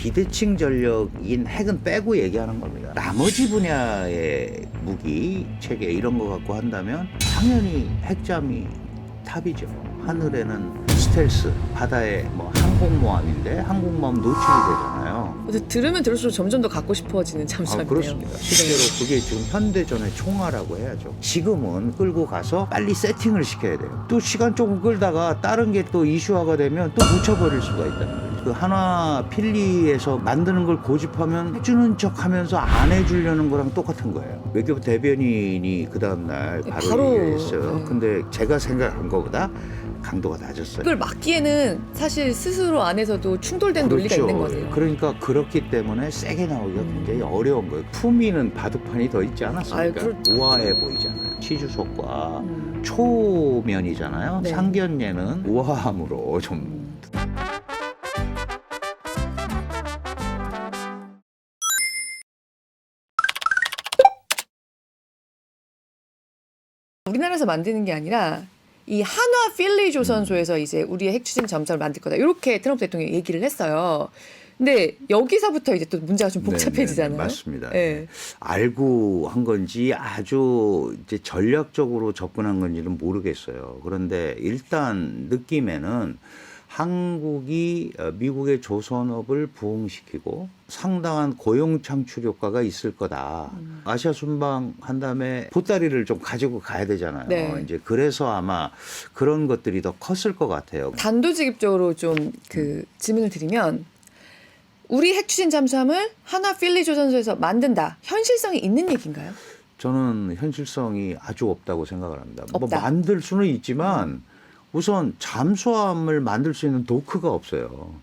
비대칭 전력인 핵은 빼고 얘기하는 겁니다. 나머지 분야의 무기 체계 이런 거 갖고 한다면 당연히 핵잠이 탑이죠. 하늘에는 스텔스, 바다에 뭐 항공모함인데 항공모함 노출이 되잖아요. 근데 들으면 들을수록 점점 더 갖고 싶어지는 잠수함이네요. 그렇습니다. 실제로 그게 지금 현대전의 총알이라고 해야죠. 지금은 끌고 가서 빨리 세팅을 시켜야 돼요. 또 시간 조금 끌다가 다른 게 또 이슈화가 되면 또 묻혀버릴 수가 있다는 거예요. 그 한화 필리에서 만드는 걸 고집하면 해주는 척하면서 안 해주려는 거랑 똑같은 거예요. 외교부 대변인이 그 다음날 바로 얘기를 했어요. 네. 근데 제가 생각한 것보다 강도가 낮았어요. 그걸 막기에는 사실 스스로 안에서도 충돌된 논리가 있는 거네요. 그러니까 그렇기 때문에 세게 나오기가 굉장히 어려운 거예요. 품위는 바둑판이 더 있지 않았습니까? 우아해 보이잖아요. 치주속과 초면이잖아요. 네. 상견례는 우아함으로 좀 우리나라에서 만드는 게 아니라 이 한화 필리 조선소에서 이제 우리의 핵추진 잠수함을 만들 거다. 이렇게 트럼프 대통령이 얘기를 했어요. 근데 여기서부터 이제 또 문제가 좀 복잡해지잖아요. 네네, 맞습니다. 네. 알고 한 건지 아주 이제 전략적으로 접근한 건지는 모르겠어요. 그런데 일단 느낌에는 한국이 미국의 조선업을 부흥시키고 상당한 고용 창출 효과가 있을 거다. 아시아 순방 한 다음에 보따리를 좀 가지고 가야 되잖아요. 네. 이제 그래서 아마 그런 것들이 더 컸을 것 같아요. 단도직입적으로 좀 그 질문을 드리면 우리 핵추진 잠수함을 한화 필리 조선소에서 만든다. 현실성이 있는 얘기인가요? 저는 현실성이 아주 없다고 생각을 합니다. 뭐 없다. 만들 수는 있지만 우선 잠수함을 만들 수 있는 도크가 없어요.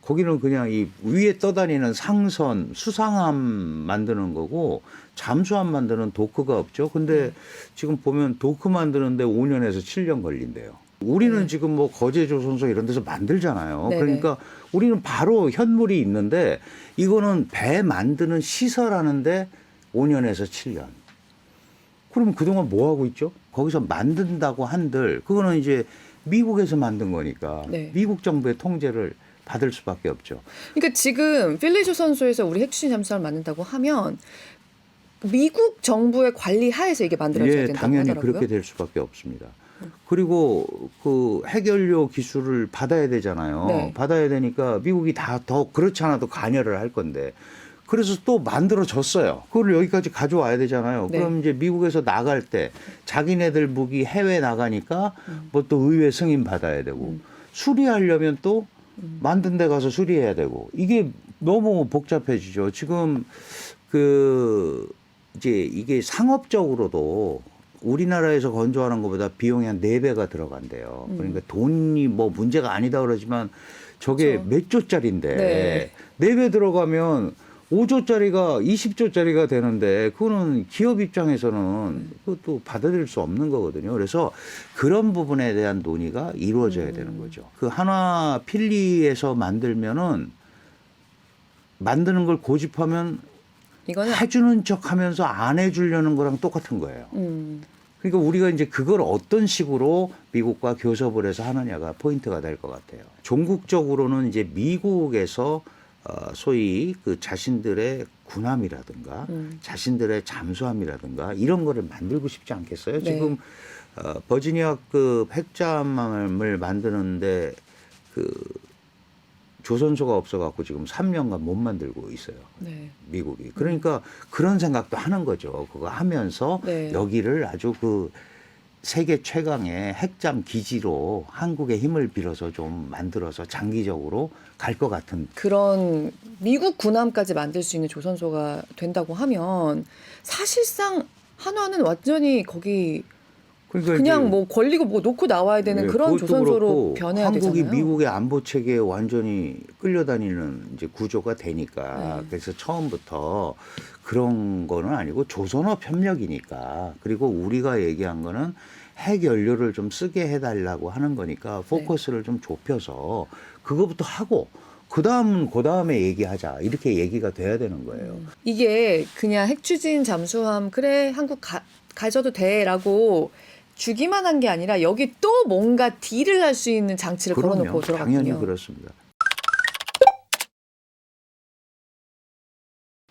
거기는 그냥 이 위에 떠다니는 상선, 수상함 만드는 거고 잠수함 만드는 도크가 없죠. 근데 지금 보면 도크 만드는데 5년에서 7년 걸린대요. 우리는 지금 뭐 거제조선소 이런 데서 만들잖아요. 네네. 그러니까 우리는 바로 현물이 있는데 이거는 배 만드는 시설하는데 5년에서 7년. 그럼 그동안 뭐 하고 있죠? 거기서 만든다고 한들 그거는 이제 미국에서 만든 거니까 네. 미국 정부의 통제를 받을 수밖에 없죠. 그러니까 지금 필리 조선소에서 우리 핵추진 잠수함을 만든다고 하면 미국 정부의 관리 하에서 이게 만들어져야 된다고 당연히 하더라고요. 그렇게 될 수밖에 없습니다. 그리고 그 핵연료 기술을 받아야 되잖아요. 네. 받아야 되니까 미국이 다 더 그렇지 않아도 관여를 할 건데 그래서 또 만들어졌어요. 그걸 여기까지 가져와야 되잖아요. 네. 그럼 이제 미국에서 나갈 때 자기네들 무기 해외 나가니까 뭐 또 의회 승인 받아야 되고 수리하려면 또 만든 데 가서 수리해야 되고 이게 너무 복잡해지죠. 지금 그 이제 이게 상업적으로도 우리나라에서 건조하는 것보다 비용이 한 4배가 들어간대요. 그러니까 돈이 뭐 문제가 아니다 그러지만 저게 그렇죠. 몇 조짜리인데 네. 4배 들어가면 5조짜리가 20조짜리가 되는데 그거는 기업 입장에서는 그것도 받아들일 수 없는 거거든요. 그래서 그런 부분에 대한 논의가 이루어져야 되는 거죠. 그 한화 필리에서 만들면은 만드는 걸 고집하면 이거는 해주는 척 하면서 안 해주려는 거랑 똑같은 거예요. 그러니까 우리가 이제 그걸 어떤 식으로 미국과 교섭을 해서 하느냐가 포인트가 될 것 같아요. 종국적으로는 이제 미국에서 소위 그 자신들의 군함이라든가 자신들의 잠수함이라든가 이런 거를 만들고 싶지 않겠어요? 네. 지금 버지니아급 핵잠을 만드는데 그 조선소가 없어갖고 지금 3년간 못 만들고 있어요. 네. 미국이. 그러니까 그런 생각도 하는 거죠. 그거 하면서 네. 여기를 아주 그 세계 최강의 핵잠 기지로 한국의 힘을 빌어서 좀 만들어서 장기적으로 갈 것 같은. 그런 미국 군함까지 만들 수 있는 조선소가 된다고 하면 사실상 한화는 완전히 거기 그러니까 그냥 이제 뭐 걸리고 뭐 놓고 나와야 되는 그런 그것도 조선소로 그렇고 변해야 한국이 되잖아요. 미국의 안보 체계에 완전히 끌려다니는 이제 구조가 되니까 네. 그래서 처음부터 그런 거는 아니고 조선업 협력이니까 그리고 우리가 얘기한 거는 핵 연료를 좀 쓰게 해달라고 하는 거니까 포커스를 좀 좁혀서 그거부터 하고 그 다음에 얘기하자 이렇게 얘기가 돼야 되는 거예요. 이게 그냥 핵추진 잠수함 그래 한국 가져도 돼라고 주기만 한 게 아니라 여기 또 뭔가 딜을 할 수 있는 장치를 걸어놓고 들어갔군요. 당연히 그렇습니다.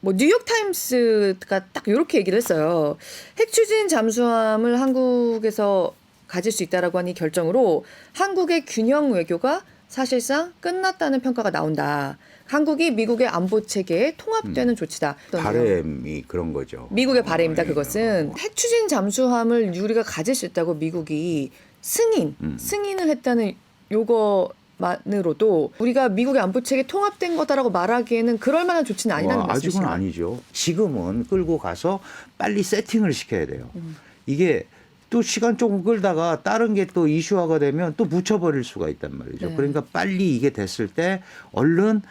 뭐 뉴욕 타임스가 딱 이렇게 얘기를 했어요. 핵 추진 잠수함을 한국에서 가질 수 있다라고 하니 결정으로 한국의 균형 외교가 사실상 끝났다는 평가가 나온다. 한국이 미국의 안보 체계에 통합되는 조치다. 바램이 그런 거죠. 미국의 바램입니다. 그것은 핵 추진 잠수함을 우리가 가질 수 있다고 미국이 승인을 했다는 요거만으로도 우리가 미국의 안보 체계에 통합된 거다라고 말하기에는 그럴 만한 조치는 아니라는 말씀이시죠. 아직은 아니죠. 지금은 끌고 가서 빨리 세팅을 시켜야 돼요. 이게 또 시간 조금 끌다가 다른 게 또 이슈화가 되면 또 묻혀버릴 수가 있단 말이죠. 네. 그러니까 빨리 이게 됐을 때 얼른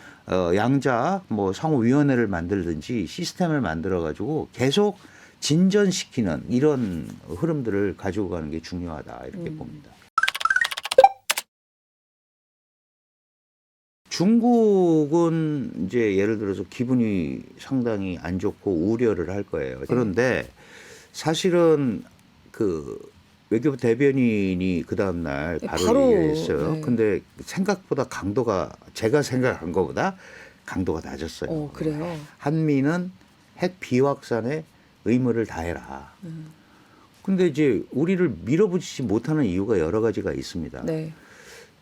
양자 뭐 상호위원회를 만들든지 시스템을 만들어가지고 계속 진전시키는 이런 흐름들을 가지고 가는 게 중요하다 이렇게 봅니다. 중국은 이제 예를 들어서 기분이 상당히 안 좋고 우려를 할 거예요. 그런데 사실은 그 외교부 대변인이 그 다음 날 바로 얘기했어요. 네. 근데 생각보다 강도가 제가 생각한 것보다 강도가 낮았어요. 그래요. 한미는 핵 비확산에 의무를 다해라. 근데 이제 우리를 밀어붙이지 못하는 이유가 여러 가지가 있습니다. 네.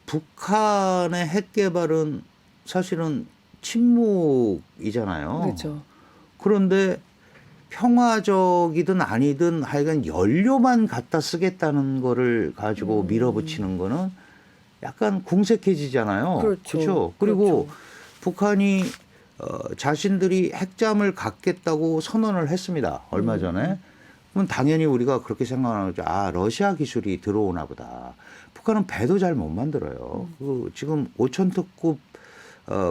북한의 핵 개발은 사실은 침묵이잖아요. 그렇죠. 그런데 평화적이든 아니든 하여간 연료만 갖다 쓰겠다는 거를 가지고 밀어붙이는 거는 약간 궁색해지잖아요. 그렇죠. 그리고 그렇죠. 북한이 자신들이 핵잠을 갖겠다고 선언을 했습니다. 얼마 전에. 그럼 당연히 우리가 그렇게 생각하는 거죠. 아, 러시아 기술이 들어오나 보다. 북한은 배도 잘 못 만들어요. 그 지금 5,000톤급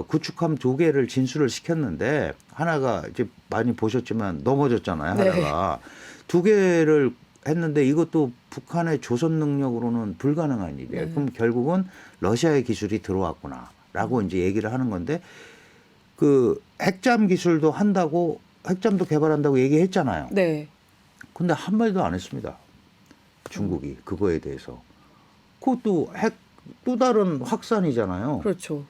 구축함 2개를 진수를 시켰는데 하나가 이제 많이 보셨지만 넘어졌잖아요. 네. 하나가 2개를 했는데 이것도 북한의 조선 능력으로는 불가능한 일이에요. 네. 그럼 결국은 러시아의 기술이 들어왔구나라고 이제 얘기를 하는 건데 그 핵잠 기술도 한다고 핵잠도 개발한다고 얘기했잖아요. 네. 근데 한 마디도 안 했습니다. 중국이 그거에 대해서. 그것도 핵 또 다른 확산이잖아요. 그렇죠.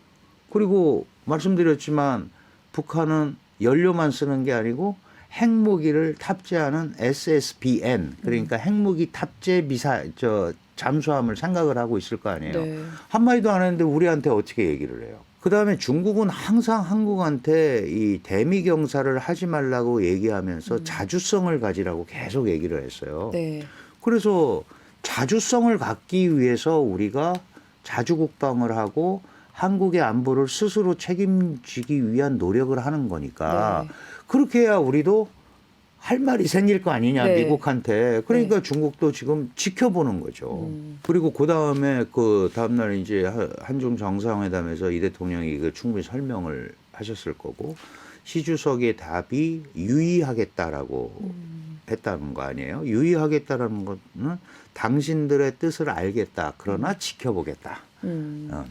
그리고 말씀드렸지만 북한은 연료만 쓰는 게 아니고 핵무기를 탑재하는 SSBN 그러니까 핵무기 탑재 잠수함을 생각을 하고 있을 거 아니에요. 네. 한마디도 안 했는데 우리한테 어떻게 얘기를 해요. 그다음에 중국은 항상 한국한테 이 대미 경사를 하지 말라고 얘기하면서 자주성을 가지라고 계속 얘기를 했어요. 네. 그래서 자주성을 갖기 위해서 우리가 자주국방을 하고 한국의 안보를 스스로 책임지기 위한 노력을 하는 거니까 네. 그렇게 해야 우리도 할 말이 생길 거 아니냐 네. 미국한테. 그러니까 중국도 지금 지켜보는 거죠. 그리고 그다음에 그 다음날 이제 한중 정상회담에서 이 대통령이 이거 충분히 설명을 하셨을 거고 시 주석의 답이 유의하겠다라고 했다는 거 아니에요. 유의하겠다라는 거는 당신들의 뜻을 알겠다. 그러나 지켜보겠다.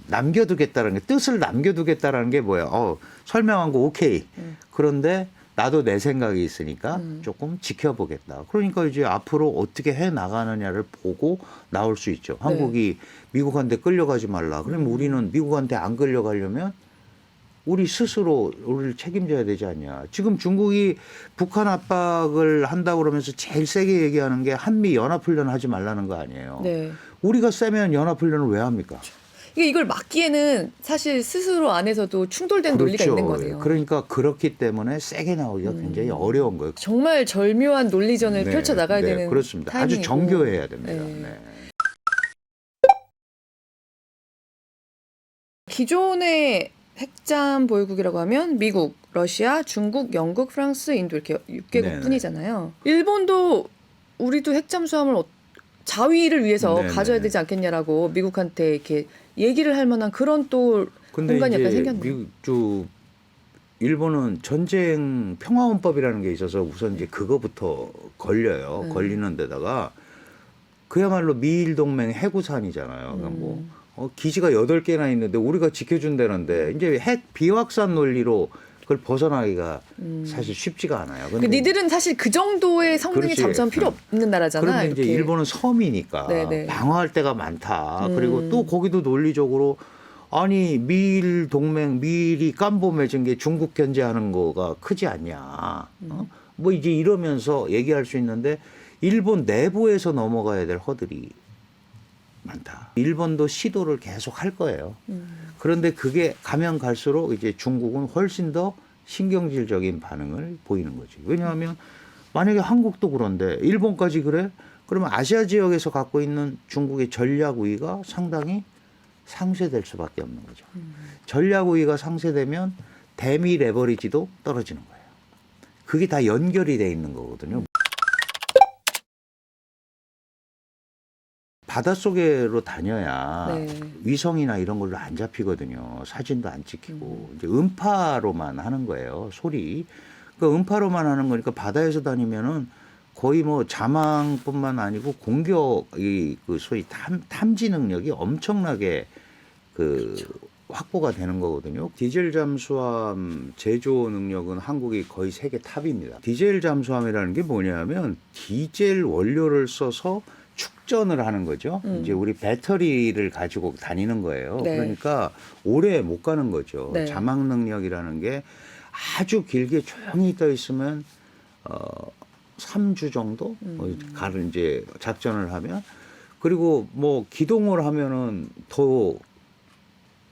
남겨두겠다라는 게 뜻을 남겨두겠다라는 게 뭐예요? 설명한 거 오케이. 그런데 나도 내 생각이 있으니까 조금 지켜보겠다. 그러니까 이제 앞으로 어떻게 해 나가느냐를 보고 나올 수 있죠. 한국이 미국한테 끌려가지 말라. 그러면 우리는 미국한테 안 끌려가려면 우리 스스로 우리를 책임져야 되지 않냐. 지금 중국이 북한 압박을 한다고 그러면서 제일 세게 얘기하는 게 한미 연합훈련 하지 말라는 거 아니에요. 네. 우리가 세면 연합훈련을 왜 합니까? 이걸 막기에는 사실 스스로 안에서도 충돌된 논리가 있는 거네요. 그러니까 그렇기 때문에 세게 나오기가 굉장히 어려운 거예요. 정말 절묘한 논리전을 펼쳐 나가야 되는 그렇습니다. 타이밍이고. 아주 정교해야 됩니다. 네. 네. 기존의 핵잠 보유국이라고 하면 미국, 러시아, 중국, 영국, 프랑스, 인도 이렇게 6개국 뿐이잖아요. 일본도 우리도 핵잠수함을 자위를 위해서 네네. 가져야 되지 않겠냐라고 미국한테 이렇게 얘기를 할 만한 그런 또 공간이 약간 생겼네요. 일본은 전쟁 평화헌법이라는 게 있어서 우선 이제 그거부터 걸려요. 걸리는 데다가 그야말로 미일 동맹 해구산이잖아요. 그러니까 뭐 기지가 8개나 있는데 우리가 지켜준다는데 이제 핵 비확산 논리로 그걸 벗어나기가 사실 쉽지가 않아요. 근데 니들은 사실 그 정도의 성능의 잠수함 필요 없는 나라잖아. 그런데 이제 이렇게. 일본은 섬이니까 네네. 방어할 데가 많다. 그리고 또 거기도 논리적으로 아니 미일 동맹 미일이 깜보 맺은 게 중국 견제하는 거가 크지 않냐. 뭐 이제 이러면서 얘기할 수 있는데 일본 내부에서 넘어가야 될 허들이 많다. 일본도 시도를 계속 할 거예요. 그런데 그게 가면 갈수록 이제 중국은 훨씬 더 신경질적인 반응을 보이는 거지. 왜냐하면 만약에 한국도 그런데 일본까지 그래? 그러면 아시아 지역에서 갖고 있는 중국의 전략 우위가 상당히 상쇄될 수밖에 없는 거죠. 전략 우위가 상쇄되면 대미 레버리지도 떨어지는 거예요. 그게 다 연결이 돼 있는 거거든요. 바닷속으로 다녀야 네. 위성이나 이런 걸로 안 잡히거든요. 사진도 안 찍히고 이제 음파로만 하는 거예요. 소리. 그 음파로만 하는 거니까 바다에서 다니면은 거의 뭐 자망뿐만 아니고 공격이 그 소위 탐지 능력이 엄청나게 그 확보가 되는 거거든요. 디젤 잠수함 제조 능력은 한국이 거의 세계 탑입니다. 디젤 잠수함이라는 게 뭐냐면 디젤 원료를 써서 축전을 하는 거죠. 이제 우리 배터리를 가지고 다니는 거예요. 네. 그러니까 오래 못 가는 거죠. 네. 자막 능력이라는 게 아주 길게 조용히 떠 있으면 3주 정도 가를 이제 작전을 하면 그리고 뭐 기동을 하면은 더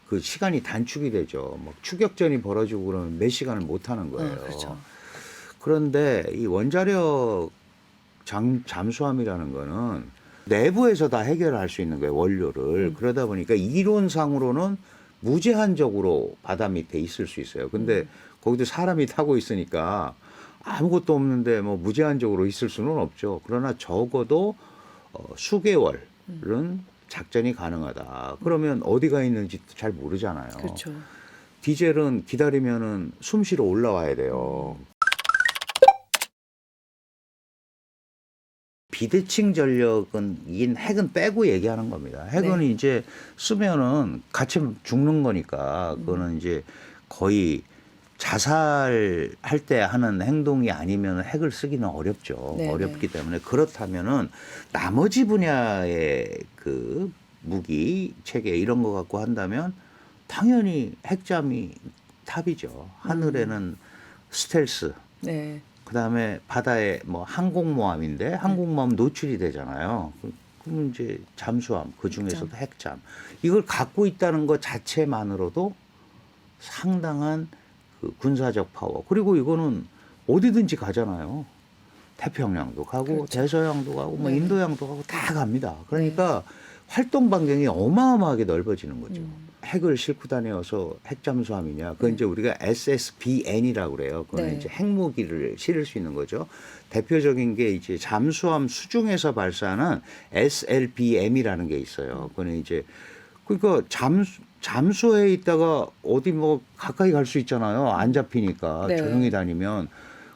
그 시간이 단축이 되죠. 뭐 추격전이 벌어지고 그러면 몇 시간을 못 하는 거예요. 그렇죠. 그런데 이 원자력 잠수함이라는 거는 내부에서 다 해결할 수 있는 거예요. 원료를. 그러다 보니까 이론상으로는 무제한적으로 바다 밑에 있을 수 있어요. 근데 거기도 사람이 타고 있으니까 아무것도 없는데 뭐 무제한적으로 있을 수는 없죠. 그러나 적어도 수개월은 작전이 가능하다. 그러면 어디가 있는지 잘 모르잖아요. 그렇죠. 디젤은 기다리면은 숨 쉬러 올라와야 돼요. 비대칭 전력은 핵은 빼고 얘기하는 겁니다. 핵은 네. 이제 쓰면은 같이 죽는 거니까 그거는 이제 거의 자살할 때 하는 행동이 아니면 핵을 쓰기는 어렵죠. 네네. 어렵기 때문에 그렇다면은 나머지 분야의 그 무기 체계 이런 거 갖고 한다면 당연히 핵잠이 탑이죠. 하늘에는 스텔스. 네. 그다음에 바다에 뭐 항공모함인데 항공모함 노출이 되잖아요. 그럼 이제 잠수함 그 중에서도 핵잠 이걸 갖고 있다는 것 자체만으로도 상당한 그 군사적 파워. 그리고 이거는 어디든지 가잖아요. 태평양도 가고 그렇죠. 대서양도 가고 뭐 네. 인도양도 가고 다 갑니다. 그러니까 활동 반경이 어마어마하게 넓어지는 거죠. 핵을 싣고 다녀서 핵잠수함이냐? 그건 이제 우리가 SSBN이라고 그래요. 그건 네. 이제 핵무기를 실을 수 있는 거죠. 대표적인 게 이제 잠수함 수중에서 발사하는 SLBM이라는 게 있어요. 그거는 이제 그러니까 잠수해에 있다가 어디 뭐 가까이 갈 수 있잖아요. 안 잡히니까 네. 조용히 다니면.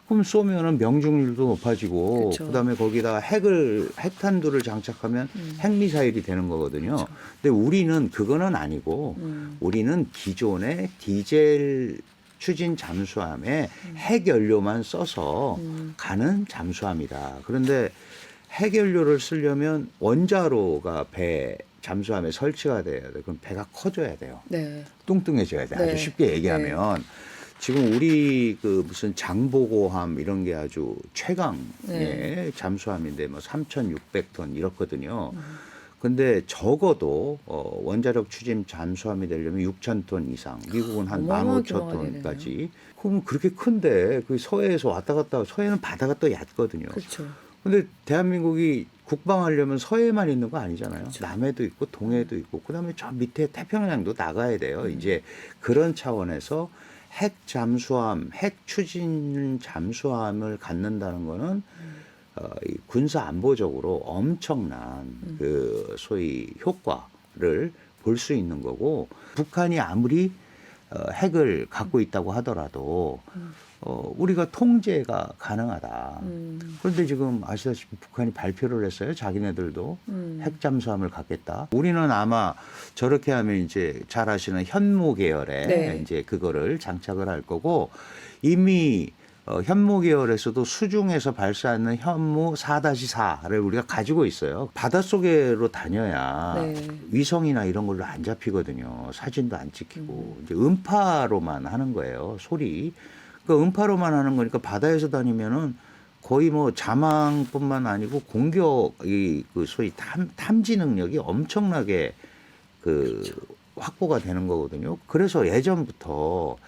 그럼 쏘면은 명중률도 높아지고 그쵸. 그다음에 거기다가 핵탄두를 장착하면 핵미사일이 되는 거거든요. 그쵸. 근데 우리는 그거는 아니고 우리는 기존의 디젤 추진 잠수함에 핵연료만 써서 가는 잠수함이다. 그런데 핵연료를 쓰려면 원자로가 배 잠수함에 설치가 돼야 돼요. 그럼 배가 커져야 돼요. 네. 뚱뚱해져야 돼. 네. 아주 쉽게 얘기하면 지금 우리 그 무슨 장보고함 이런 게 아주 최강의 네. 잠수함인데 뭐 3,600톤 이렇거든요. 근데 적어도 원자력 추진 잠수함이 되려면 6,000톤 이상, 미국은 한 어마어마하게 15,000톤까지. 그럼 그렇게 큰데 그 서해에서 왔다 갔다 서해는 바다가 또 얕거든요. 그렇죠. 근데 대한민국이 국방하려면 서해만 있는 거 아니잖아요. 그렇죠. 남해도 있고 동해도 있고 그다음에 저 밑에 태평양도 나가야 돼요. 이제 그런 차원에서 핵 잠수함, 핵 추진 잠수함을 갖는다는 거는 이 군사 안보적으로 엄청난 그 소위 효과를 볼 수 있는 거고 북한이 아무리 핵을 갖고 있다고 하더라도 우리가 통제가 가능하다. 그런데 지금 아시다시피 북한이 발표를 했어요. 자기네들도 핵 잠수함을 갖겠다. 우리는 아마 저렇게 하면 이제 잘 아시는 현무 계열에 네. 이제 그거를 장착을 할 거고 이미 현무 계열에서도 수중에서 발사하는 현무 4-4를 우리가 가지고 있어요. 바닷속으로 다녀야 네. 위성이나 이런 걸로 안 잡히거든요. 사진도 안 찍히고 이제 음파로만 하는 거예요. 소리. 그러니까 음파로만 하는 거니까 바다에서 다니면은 거의 뭐 자망뿐만 아니고 공격이 그 소위 탐지 능력이 엄청나게 그 확보가 되는 거거든요. 그래서 예전부터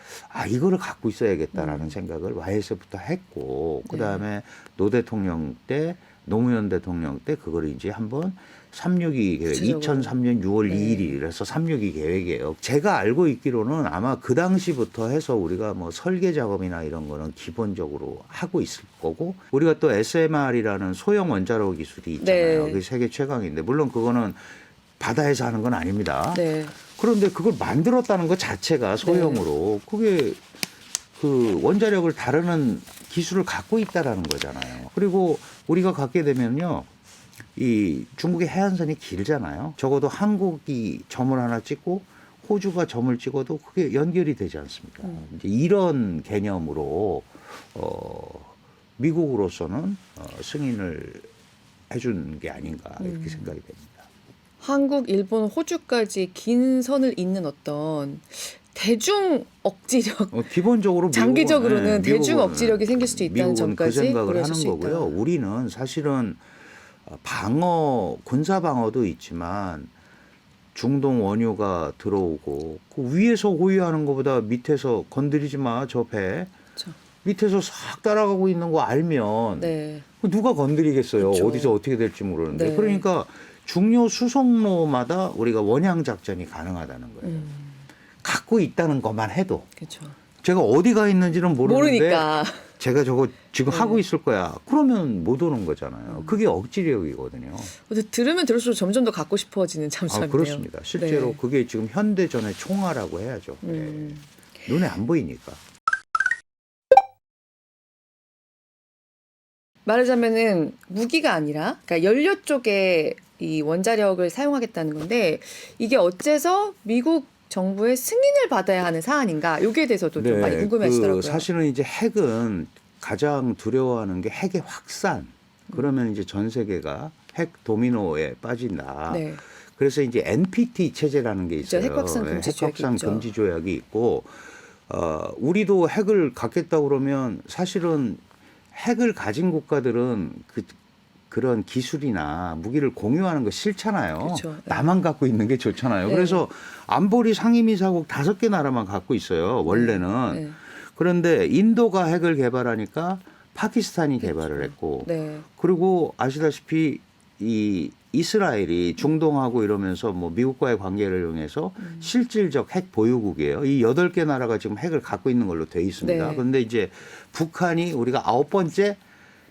이거를 갖고 있어야겠다라는 생각을 YS부터 했고 그다음에 노 대통령 때 노무현 대통령 때 그걸 이제 한번 362 계획 구체적으로. 2003년 6월 2일이라서 362 계획이에요. 제가 알고 있기로는 아마 그 당시부터 해서 우리가 뭐 설계 작업이나 이런 거는 기본적으로 하고 있을 거고 우리가 또 SMR이라는 소형 원자로 기술이 있잖아요. 네. 그게 세계 최강인데 물론 그거는 바다에서 하는 건 아닙니다. 네. 그런데 그걸 만들었다는 것 자체가 소형으로 그게 그 원자력을 다루는 기술을 갖고 있다라는 거잖아요. 그리고 우리가 갖게 되면요. 이 중국의 해안선이 길잖아요. 적어도 한국이 점을 하나 찍고 호주가 점을 찍어도 그게 연결이 되지 않습니까? 이제 이런 개념으로 미국으로서는 승인을 해준 게 아닌가 이렇게 생각이 됩니다. 한국, 일본, 호주까지 긴 선을 잇는 어떤 대중 억지력, 기본적으로 장기적으로는 미국은, 대중 미국은, 억지력이 생길 수도 있다는 미국은 점까지 그 생각을 고려하실 하는 수 거고요. 있다. 우리는 사실은 방어 군사 방어도 있지만 중동 원유가 들어오고 그 위에서 호위하는 것보다 밑에서 건드리지 마 저 배. 그렇죠. 밑에서 싹 따라가고 있는 거 알면 네. 누가 건드리겠어요. 그렇죠. 어디서 어떻게 될지 모르는데. 네. 그러니까 중요 수송로마다 우리가 원양 작전이 가능하다는 거예요. 갖고 있다는 것만 해도 그렇죠. 제가 어디가 있는지는 모르는데 모르니까. 제가 저거 지금 네. 하고 있을 거야. 그러면 못 오는 거잖아요. 그게 억지력이거든요. 근데 들으면 들을수록 점점 더 갖고 싶어지는 잠수함이네요. 그렇습니다. 실제로 네. 그게 지금 현대전의 총알이라고 해야죠. 네. 눈에 안 보이니까. 말하자면은 무기가 아니라 그러니까 연료 쪽에 이 원자력을 사용하겠다는 건데 이게 어째서 미국 정부의 승인을 받아야 하는 사안인가? 여기에 대해서도 좀 많이 궁금해하시더라고요. 사실은 이제 핵은 가장 두려워하는 게 핵의 확산. 그러면 이제 전 세계가 핵 도미노에 빠진다. 네. 그래서 이제 NPT 체제라는 게 있어요. 핵 확산 금지 핵 확산 조약이 금지 조약이 있고 우리도 핵을 갖겠다 그러면 사실은 핵을 가진 국가들은 그런 기술이나 무기를 공유하는 거 싫잖아요. 그렇죠. 네. 나만 갖고 있는 게 좋잖아요. 네. 그래서 안보리 상임이사국 5개 나라만 갖고 있어요. 원래는. 네. 그런데 인도가 핵을 개발하니까 파키스탄이 개발을 했고 네. 그리고 아시다시피 이 이스라엘이 중동하고 이러면서 뭐 미국과의 관계를 이용해서 실질적 핵 보유국이에요. 이 8개 나라가 지금 핵을 갖고 있는 걸로 돼 있습니다. 네. 그런데 이제 북한이 우리가 9번째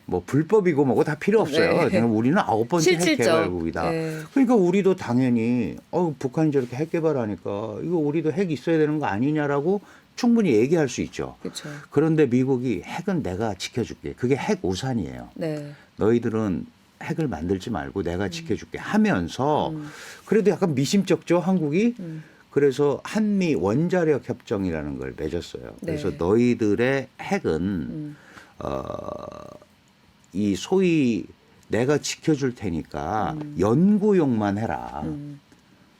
뭐 불법이고 뭐고 다 필요 없어요. 네. 우리는 9번째 핵 실질적. 개발국이다. 네. 그러니까 우리도 당연히 북한이 저렇게 핵 개발하니까 이거 우리도 핵 있어야 되는 거 아니냐라고 충분히 얘기할 수 있죠. 그렇죠. 그런데 미국이 핵은 내가 지켜줄게. 그게 핵 우산이에요. 네. 너희들은 핵을 만들지 말고 내가 지켜줄게 하면서 그래도 약간 미심쩍죠 한국이. 그래서 한미 원자력 협정이라는 걸 맺었어요. 그래서 네. 너희들의 핵은 이 소위 내가 지켜줄 테니까 연구용만 해라.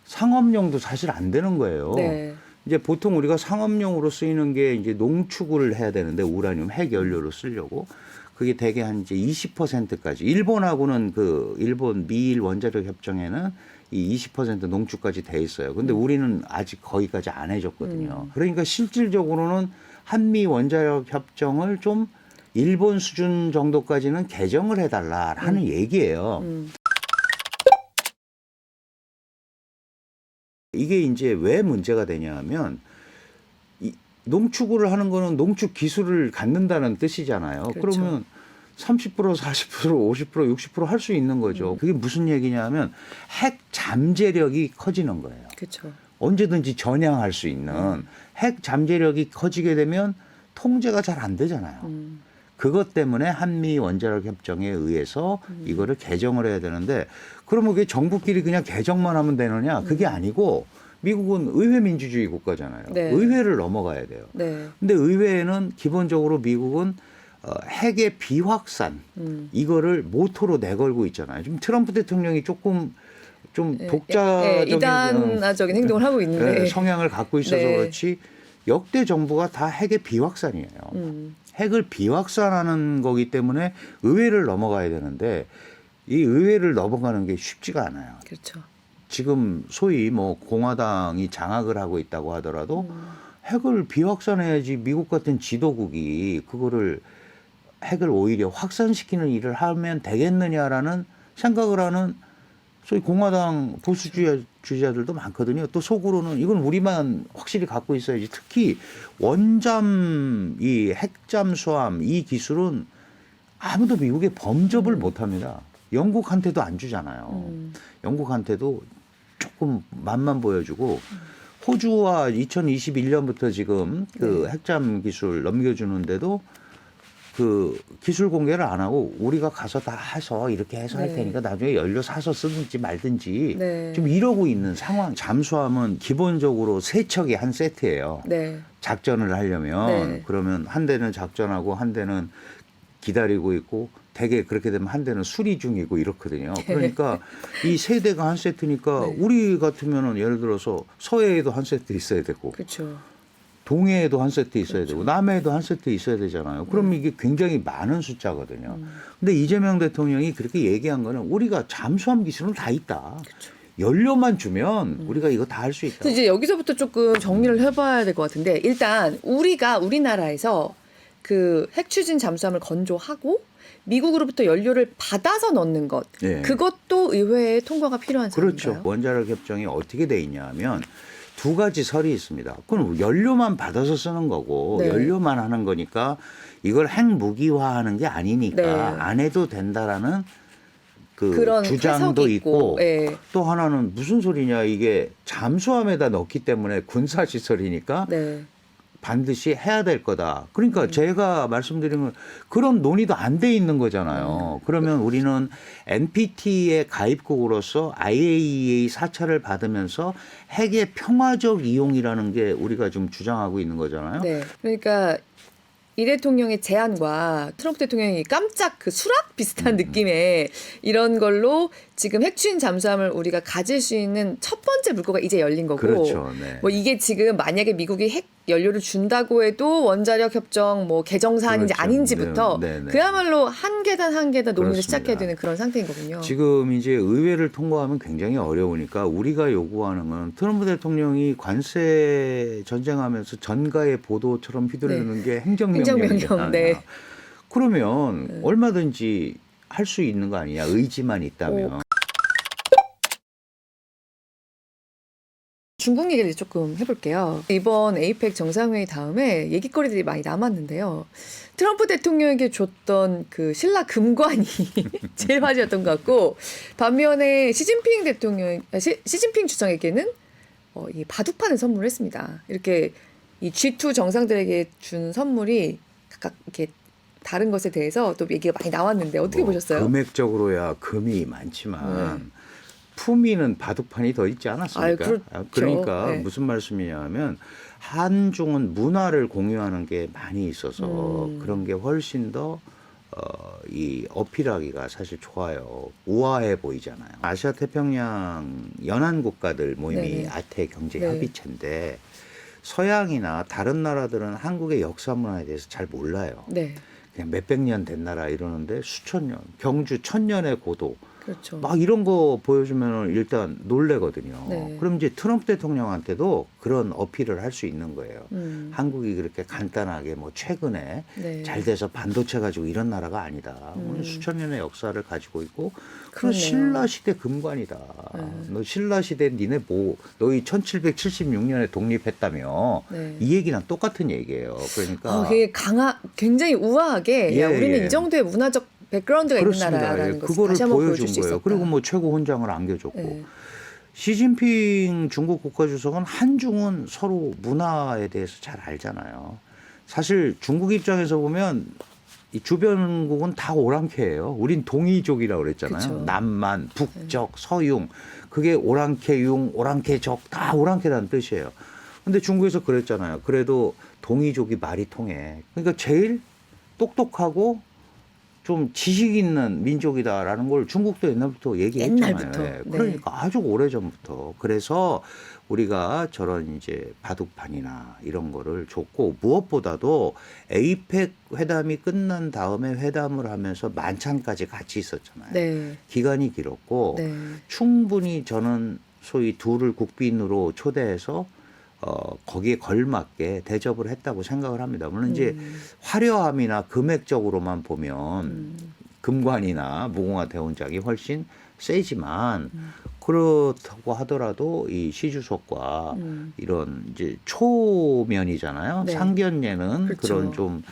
상업용도 사실 안 되는 거예요. 네. 이제 보통 우리가 상업용으로 쓰이는 게 이제 농축을 해야 되는데 우라늄 핵 연료로 쓰려고 그게 대개 한 이제 20%까지 일본하고는 그 일본 미일 원자력 협정에는 이 20% 농축까지 돼 있어요. 근데 우리는 아직 거기까지 안 해줬거든요. 그러니까 실질적으로는 한미 원자력 협정을 좀 일본 수준 정도까지는 개정을 해달라라는 얘기예요. 이게 이제 왜 문제가 되냐면 이 농축을 하는 거는 농축 기술을 갖는다는 뜻이잖아요. 그렇죠. 그러면 30%, 40%, 50%, 60% 할 수 있는 거죠. 그게 무슨 얘기냐면 핵 잠재력이 커지는 거예요. 그렇죠. 언제든지 전향할 수 있는 핵 잠재력이 커지게 되면 통제가 잘 안 되잖아요. 그것 때문에 한미 원자력 협정에 의해서 이거를 개정을 해야 되는데 그러면 그게 정부끼리 그냥 개정만 하면 되느냐? 그게 아니고 미국은 의회 민주주의 국가잖아요. 네. 의회를 넘어가야 돼요. 네. 근데 의회에는 기본적으로 미국은 핵의 비확산 이거를 모토로 내걸고 있잖아요. 지금 트럼프 대통령이 조금 좀 독자적인 이단화적인 행동을 하고 있는데 성향을 갖고 있어서 네. 그렇지 역대 정부가 다 핵의 비확산이에요. 핵을 비확산하는 거기 때문에 의회를 넘어가야 되는데 이 의회를 넘어가는 게 쉽지가 않아요. 그렇죠. 지금 소위 뭐 공화당이 장악을 하고 있다고 하더라도 핵을 비확산해야지 미국 같은 지도국이 그거를 핵을 오히려 확산시키는 일을 하면 되겠느냐라는 생각을 하는 소위 공화당 보수주의자들도 많거든요. 또 속으로는 이건 우리만 확실히 갖고 있어야지. 특히 원잠, 이 핵잠수함 이 기술은 아무도 미국에 범접을 못합니다. 영국한테도 안 주잖아요. 영국한테도 조금 맛만 보여주고 호주와 2021년부터 지금 그 핵잠 기술 넘겨주는데도 그 기술 공개를 안 하고 우리가 가서 다 해서 이렇게 해서 할 테니까 나중에 연료 사서 쓰든지 말든지 좀 이러고 있는 상황. 잠수함은 기본적으로 세 척이 한 세트예요. 작전을 하려면 그러면 한 대는 작전하고 한 대는 기다리고 있고 대개 그렇게 되면 한 대는 수리 중이고 이렇거든요. 그러니까 이 세 대가 한 세트니까 우리 같으면은 예를 들어서 서해에도 한 세트 있어야 되고 그렇죠. 동해에도 한 세트 있어야 되고 남해에도 한 세트 있어야 되잖아요. 그럼 이게 굉장히 많은 숫자거든요. 근데 이재명 대통령이 그렇게 얘기한 거는 우리가 잠수함 기술은 다 있다. 그렇죠. 연료만 주면 우리가 이거 다 할 수 있다. 그래서 이제 여기서부터 조금 정리를 해봐야 될 것 같은데 일단 우리나라에서 그 핵 추진 잠수함을 건조하고 미국으로부터 연료를 받아서 넣는 것 그것도 의회에 통과가 필요한 사항인가요? 그렇죠. 원자력 협정이 어떻게 돼 있냐면 두 가지 설이 있습니다. 그건 연료만 받아서 쓰는 거고 연료만 하는 거니까 이걸 핵 무기화하는 게 아니니까 안 해도 된다라는 그런 주장도 있고 또 하나는 무슨 소리냐 이게 잠수함에다 넣기 때문에 군사 시설이니까 반드시 해야 될 거다. 그러니까 제가 말씀드린 건 그런 논의도 안 돼 있는 거잖아요. 그러면 우리는 NPT의 가입국으로서 IAEA 사찰을 받으면서 핵의 평화적 이용이라는 게 우리가 좀 주장하고 있는 거잖아요. 그러니까 이 대통령의 제안과 트럼프 대통령이 깜짝 그 수락 비슷한 느낌의 이런 걸로 지금 핵추진 잠수함을 우리가 가질 수 있는 첫 번째 물꼬가 이제 열린 거고 그렇죠. 뭐 이게 지금 만약에 미국이 핵 연료를 준다고 해도 원자력 협정 뭐 개정 사안인지 아닌지부터 그야말로 한 계단 한 계단 논의를 시작해야 되는 그런 상태인 거군요. 지금 이제 의회를 통과하면 굉장히 어려우니까 우리가 요구하는 건 트럼프 대통령이 관세 전쟁하면서 전가의 보도처럼 휘두르는 게 행정명령. 그러면 얼마든지 할 수 있는 거 아니냐. 의지만 있다면. 중국 얘기를 조금 해볼게요. 이번 에이펙 정상회의 다음에 얘기거리들이 많이 남았는데요. 트럼프 대통령에게 줬던 그 신라 금관이 제일 화제였던 것 같고 반면에 시진핑 주석에게는 이 바둑판을 선물했습니다. 이렇게 이 G2 정상들에게 준 선물이 각각 이렇게 다른 것에 대해서 또 얘기가 많이 나왔는데 어떻게 보셨어요? 금액적으로야 금이 많지만 품위는 바둑판이 더 있지 않았습니까? 그렇죠. 그러니까 무슨 말씀이냐면 한중은 문화를 공유하는 게 많이 있어서 그런 게 훨씬 더 이 어필하기가 사실 좋아요. 우아해 보이잖아요. 아시아 태평양 연안 국가들 모임이 아태 경제 협의체인데 서양이나 다른 나라들은 한국의 역사 문화에 대해서 잘 몰라요. 그냥 몇백 년 된 나라 이러는데 수천 년, 경주 1000년의 고도 막 이런 거 보여주면 일단 놀래거든요. 그럼 이제 트럼프 대통령한테도 그런 어필을 할 수 있는 거예요. 한국이 그렇게 간단하게 뭐 최근에 잘 돼서 반도체 가지고 이런 나라가 아니다. 수천 년의 역사를 가지고 있고 그 신라 시대 금관이다. 너 신라 시대 니네 뭐 너희 1776년에 독립했다며 이 얘기랑 똑같은 얘기예요. 그러니까 그게 굉장히 우아하게 야, 우리는 이 정도의 문화적 백그라운드가 있는 나라라는 것을 그거를 다시 한번 보여준 보여줄 수 거예요. 있었다. 그리고 뭐 최고 훈장을 안겨줬고 시진핑 중국 국가주석은 한중은 서로 문화에 대해서 잘 알잖아요. 사실 중국 입장에서 보면 이 주변국은 다 오랑캐예요. 우린 동이족이라고 그랬잖아요. 남만, 북적, 서융. 그게 오랑캐융, 오랑캐적 다 오랑캐라는 뜻이에요. 근데 중국에서 그랬잖아요. 그래도 동이족이 말이 통해. 그러니까 제일 똑똑하고 좀 지식 있는 민족이다라는 걸 중국도 옛날부터 얘기했잖아요. 옛날부터. 예, 네. 그러니까 아주 오래전부터. 그래서 우리가 저런 이제 바둑판이나 이런 거를 줬고, 무엇보다도 에이펙 회담이 끝난 다음에 회담을 하면서 만찬까지 같이 있었잖아요. 네. 기간이 길었고 네. 충분히 저는 소위 둘을 국빈으로 초대해서 거기에 걸맞게 대접을 했다고 생각을 합니다. 물론 이제 화려함이나 금액적으로만 보면 금관이나 무궁화 대원장이 훨씬 세지만 그렇다고 하더라도 이 시주석과 이런 이제 초면이잖아요. 네. 상견례는 그렇죠. 그런 좀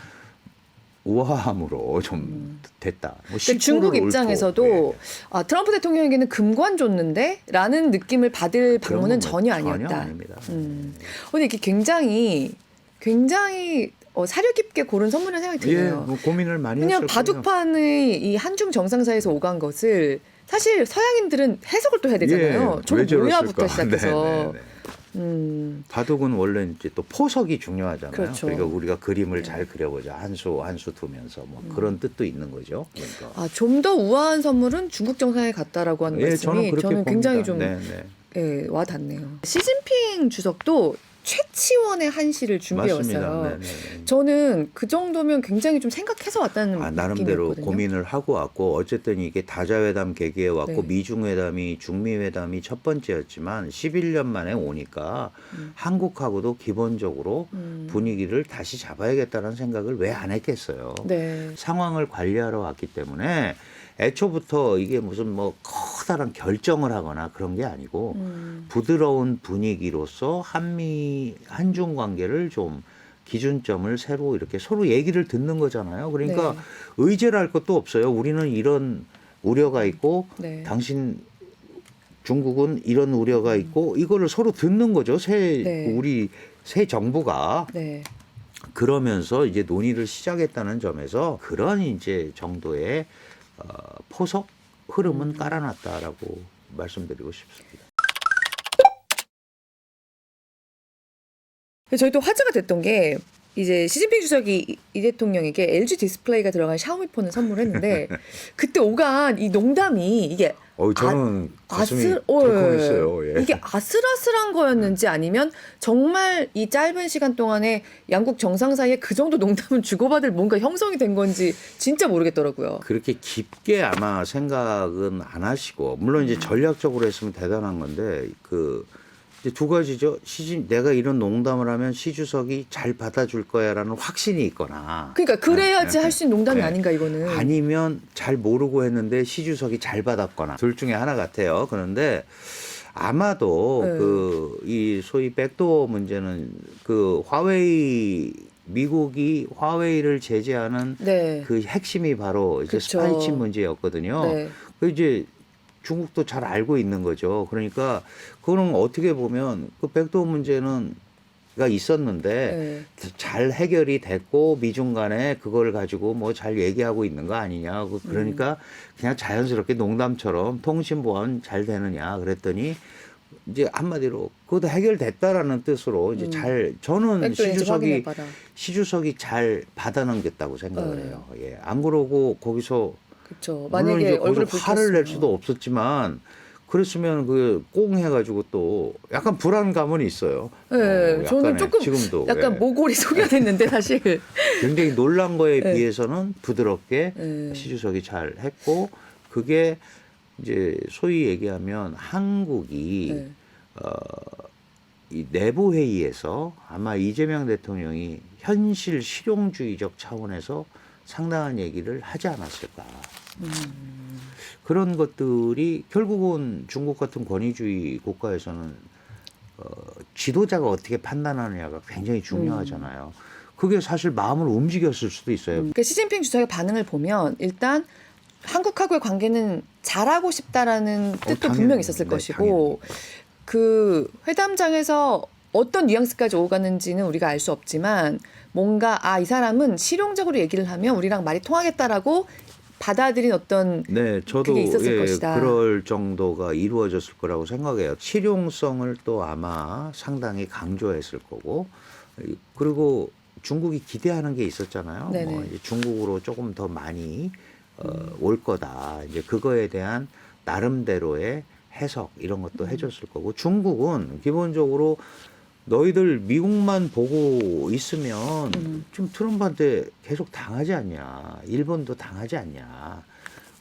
우아함으로 좀 됐다. 뭐 그러니까 중국 10%를 입장에서도 옳고, 아, 트럼프 대통령에게는 금관 줬는데? 라는 느낌을 받을 그런 방문은 건 전혀 전혀 아니었다. 아닙니다. 근데 이게 굉장히 사려 깊게 고른 선물이라는 생각이 예, 드네요. 뭐 고민을 많이 그냥 했을 바둑판의 이 한중 정상사에서 오간 것을 사실 서양인들은 해석을 또 해야 되잖아요. 예, 저거 왜 뭐야부터 저랬을까? 시작해서. 네, 네, 네. 바둑은 원래 이제 또 포석이 중요하잖아요. 그렇죠. 그러니까 우리가 그림을 잘 그려보자. 한 수 두면서 뭐 그런 뜻도 있는 거죠. 그러니까. 좀 더 우아한 선물은 중국 정상에 갔다라고 하는 예, 말씀이 그렇게 저는 굉장히 봅니다. 좀 네, 예, 와닿네요. 시진핑 주석도 최치원의 한시를 준비해 맞습니다. 왔어요. 네, 네. 저는 그 정도면 굉장히 좀 생각해서 왔다는 나름대로 느낌이었거든요. 고민을 하고 왔고 어쨌든 이게 다자회담 계기에 왔고 네. 미중회담이 중미회담이 첫 번째였지만 11년 만에 오니까 한국하고도 기본적으로 분위기를 다시 잡아야겠다는 생각을 왜 안 했겠어요. 네. 상황을 관리하러 왔기 때문에 애초부터 이게 무슨 뭐 커다란 결정을 하거나 그런 게 아니고 부드러운 분위기로서 한중 관계를 좀 기준점을 새로 이렇게 서로 얘기를 듣는 거잖아요. 그러니까 네. 의제를 할 것도 없어요. 우리는 이런 우려가 있고 네. 당신 중국은 이런 우려가 있고 이거를 서로 듣는 거죠. 네. 우리 새 정부가 네. 그러면서 이제 논의를 시작했다는 점에서 그런 이제 정도의 포석 흐름은 깔아놨다라고 말씀드리고 싶습니다. 저희 또 화제가 됐던 게 이제 시진핑 주석이 이 대통령에게 LG 디스플레이가 들어간 샤오미 폰을 선물했는데 그때 오간 이 농담이 이게 저는 가슴이 덜컹했어요. 예. 이게 아슬아슬한 거였는지 아니면 정말 이 짧은 시간 동안에 양국 정상 사이에 그 정도 농담은 주고받을 뭔가 형성이 된 건지 진짜 모르겠더라고요. 그렇게 깊게 아마 생각은 안 하시고 물론 이제 전략적으로 했으면 대단한 건데 이제 두 가지죠. 내가 이런 농담을 하면 시 주석이 잘 받아줄 거야라는 확신이 있거나. 그러니까 그래야지 할 수 있는 농담이 네. 아닌가 이거는. 아니면 잘 모르고 했는데 시 주석이 잘 받았거나. 둘 중에 하나 같아요. 그런데 아마도 네. 이 소위 백도어 문제는 미국이 화웨이를 제재하는 네. 그 핵심이 바로 이제 그쵸. 스파이치 문제였거든요. 네. 이제 중국도 잘 알고 있는 거죠. 그러니까 그거는 어떻게 보면 그 백도어 문제는 가 있었는데 잘 해결이 됐고 미중 간에 그걸 가지고 뭐 잘 얘기하고 있는 거 아니냐. 그러니까 그냥 자연스럽게 농담처럼 통신 보안 잘 되느냐 그랬더니 이제 한마디로 그것도 해결됐다라는 뜻으로 이제 저는 시주석이 잘 받아넘겼다고 생각을 해요. 예. 안 그러고 거기서 그렇죠. 물론 만약에 이제 얼굴을 거기서 화를 낼 수도 없었지만 그랬으면 꽁 해가지고 또 약간 불안감은 있어요. 네, 저는 조금 지금도 약간 모골이 소개됐는데 사실 굉장히 놀란 거에 네. 비해서는 부드럽게 시주석이 잘 했고 그게 이제 소위 얘기하면 한국이 이 내부 회의에서 아마 이재명 대통령이 현실 실용주의적 차원에서 상당한 얘기를 하지 않았을까. 그런 것들이 결국은 중국 같은 권위주의 국가에서는 지도자가 어떻게 판단하느냐가 굉장히 중요하잖아요. 그게 사실 마음을 움직였을 수도 있어요. 그러니까 시진핑 주석의 반응을 보면 일단 한국하고의 관계는 잘하고 싶다라는 뜻도 당연히, 분명히 있었을 네, 것이고 그 회담장에서 어떤 뉘앙스까지 오가는지는 우리가 알 수 없지만 뭔가 이 사람은 실용적으로 얘기를 하면 우리랑 말이 통하겠다라고 받아들인 어떤 네, 저도 그게 있었을 것이다. 그럴 정도가 이루어졌을 거라고 생각해요. 실용성을 또 아마 상당히 강조했을 거고 그리고 중국이 기대하는 게 있었잖아요. 네네. 뭐 이제 중국으로 조금 더 많이 올 거다. 이제 그거에 대한 나름대로의 해석 이런 것도 해줬을 거고 중국은 기본적으로 너희들 미국만 보고 있으면 좀 트럼프한테 계속 당하지 않냐. 일본도 당하지 않냐.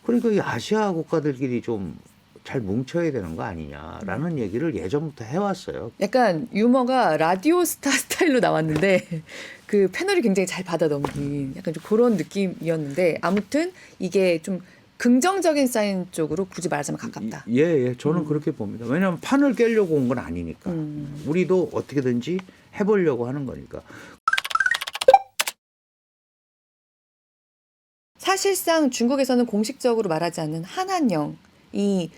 그러니까 이 아시아 국가들끼리 좀 잘 뭉쳐야 되는 거 아니냐라는 얘기를 예전부터 해왔어요. 약간 유머가 라디오 스타 스타일로 나왔는데 그 패널이 굉장히 잘 받아 넘긴 약간 좀 그런 느낌이었는데 아무튼 이게 좀 긍정적인 사인 쪽으로 굳이 말하자면 가깝다. 예, 저는 그렇게 봅니다. 왜냐하면 판을 깨려고 온 건 아니니까. 우리도 어떻게든지 해보려고 하는 거니까. 사실상 중국에서는 공식적으로 말하지 않는 한한령이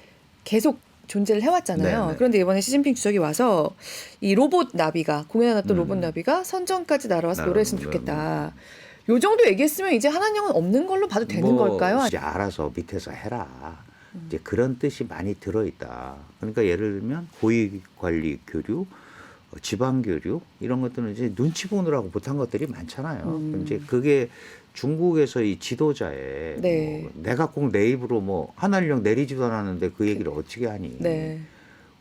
계속 존재를 해왔잖아요. 네네. 그런데 이번에 시진핑 주석이 와서 이 로봇 나비가 공연해놨던 로봇 나비가 선전까지 날아와서 노래했으면 좋겠다. 요 정도 얘기했으면 이제 한한령은 없는 걸로 봐도 되는 걸까요? 이제 알아서 밑에서 해라. 이제 그런 뜻이 많이 들어있다. 그러니까 예를 들면 고위관리 교류, 지방 교류 이런 것들은 이제 눈치 보느라고 못한 것들이 많잖아요. 이제 그게 중국에서 이 지도자의 네. 뭐 내가 꼭 내 입으로 뭐 한한령 내리지도 않았는데 그 얘기를 어떻게 하니? 네.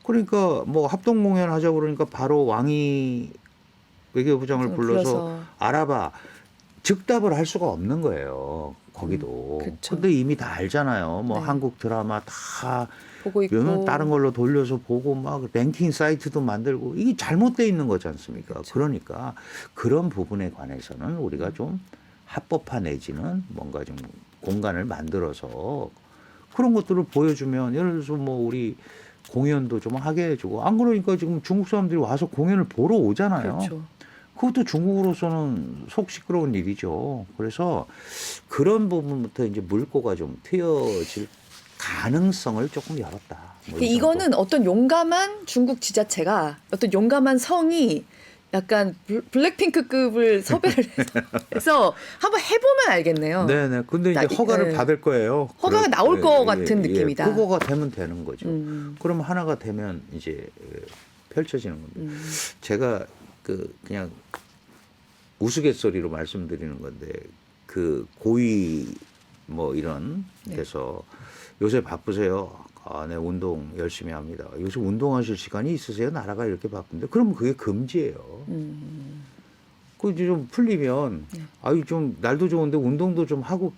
그러니까 뭐 합동 공연 하자 그러니까 바로 왕이 외교부장을 불러서 알아봐. 즉답을 할 수가 없는 거예요. 거기도. 그쵸. 근데 이미 다 알잖아요. 뭐 네. 한국 드라마 다 보고 있고 다른 걸로 돌려서 보고 막 랭킹 사이트도 만들고 이게 잘못돼 있는 거지 않습니까? 그쵸. 그러니까 그런 부분에 관해서는 우리가 좀 합법화 내지는 뭔가 좀 공간을 만들어서 그런 것들을 보여주면 예를 들어서 뭐 우리 공연도 좀 하게 해주고 안 그러니까 지금 중국 사람들이 와서 공연을 보러 오잖아요. 그렇죠. 그것도 중국으로서는 속 시끄러운 일이죠. 그래서 그런 부분부터 이제 물꼬가 좀 트여질 가능성을 조금 열었다. 뭐 이 정도. 이거는 어떤 용감한 중국 지자체가 어떤 용감한 성이 약간 블랙핑크급을 섭외를 해서 한번 해보면 알겠네요. 네네. 근데 이제 허가를 네. 받을 거예요. 허가가 나올 것 같은 느낌이다. 그거가 되면 되는 거죠. 그럼 하나가 되면 이제 펼쳐지는 겁니다. 제가 그냥 우스갯소리로 말씀드리는 건데 그 고위 뭐 이런 데서 요새 바쁘세요. 아, 네, 운동 열심히 합니다. 요새 운동하실 시간이 있으세요? 나라가 이렇게 바쁜데. 그러면 그게 금지예요. 그 이제 좀 풀리면 아유 좀 날도 좋은데 운동도 좀 하고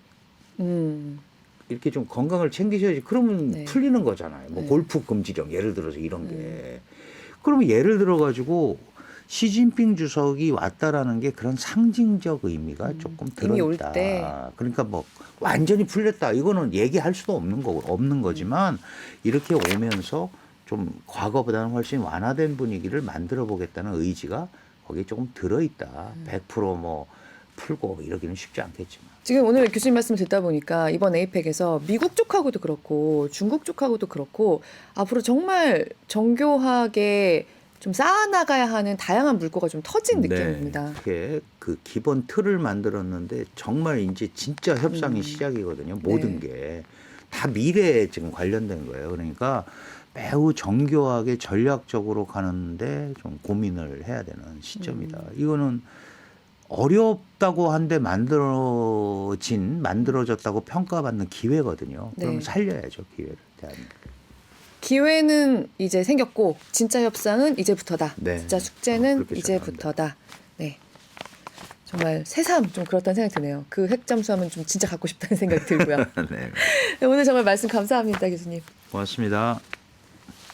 이렇게 좀 건강을 챙기셔야지. 그러면 네. 풀리는 거잖아요. 뭐 네. 골프 금지령 예를 들어서 이런 게. 그러면 예를 들어 가지고 시진핑 주석이 왔다라는 게 그런 상징적 의미가 조금 이미 올 들어있다. 때. 그러니까 뭐 완전히 풀렸다. 이거는 얘기할 수도 없는 거지만 이렇게 오면서 좀 과거보다는 훨씬 완화된 분위기를 만들어 보겠다는 의지가 거기에 조금 들어있다. 100%뭐 풀고 이러기는 쉽지 않겠지만. 지금 오늘 교수님 말씀 듣다 보니까 이번 에이펙에서 미국 쪽하고도 그렇고 중국 쪽하고도 그렇고 앞으로 정말 정교하게 좀 쌓아나가야 하는 다양한 물꼬가 좀 터진 느낌입니다. 그게 그 기본 틀을 만들었는데 정말 이제 진짜 협상이 시작이거든요. 모든 게 다 미래에 지금 관련된 거예요. 그러니까 매우 정교하게 전략적으로 가는데 좀 고민을 해야 되는 시점이다. 이거는 어렵다고 한데 만들어졌다고 평가받는 기회거든요. 그럼 네. 살려야죠, 기회를. 대한민국. 기회는 이제 생겼고 진짜 협상은 이제부터다. 네. 진짜 숙제는 그렇게 이제부터다. 네. 정말 새삼 좀 그렇다는 생각이 드네요. 그 핵 잠수함은 좀 진짜 갖고 싶다는 생각이 들고요. 네. 네, 오늘 정말 말씀 감사합니다, 교수님. 고맙습니다.